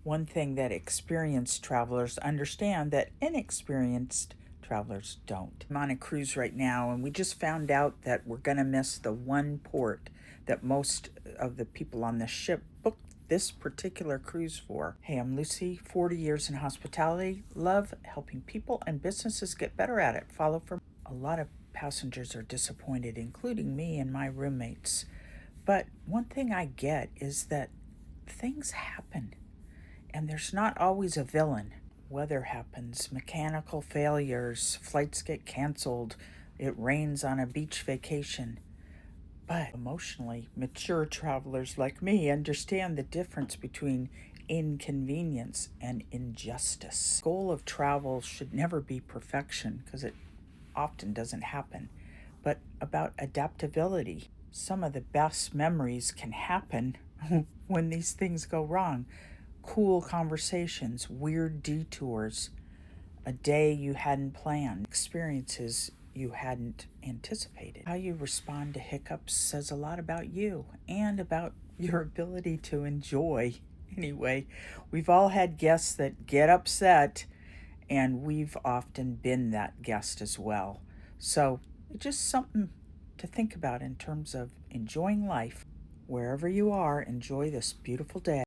One thing that experienced travelers understand that inexperienced travelers don't. I'm on a cruise right now, and we just found out that we're going to miss the one port that most of the people on the ship booked this particular cruise for. Hey, I'm Lucy, 40 years in hospitality, love helping people and businesses get better at it. Follow for a lot of passengers are disappointed, including me and my roommates. But one thing I get is that things happen, and there's not always a villain. Weather happens, mechanical failures, flights get canceled, it rains on a beach vacation. But emotionally mature travelers like me understand the difference between inconvenience and injustice. The goal of travel should never be perfection, because it often doesn't happen, but about adaptability. Some of the best memories can happen when these things go wrong. Cool conversations, weird detours, a day you hadn't planned, experiences you hadn't anticipated. How you respond to hiccups says a lot about you and about your ability to enjoy. Anyway, we've all had guests that get upset, and we've often been that guest as well. So, just something to think about in terms of enjoying life. Wherever you are, enjoy this beautiful day.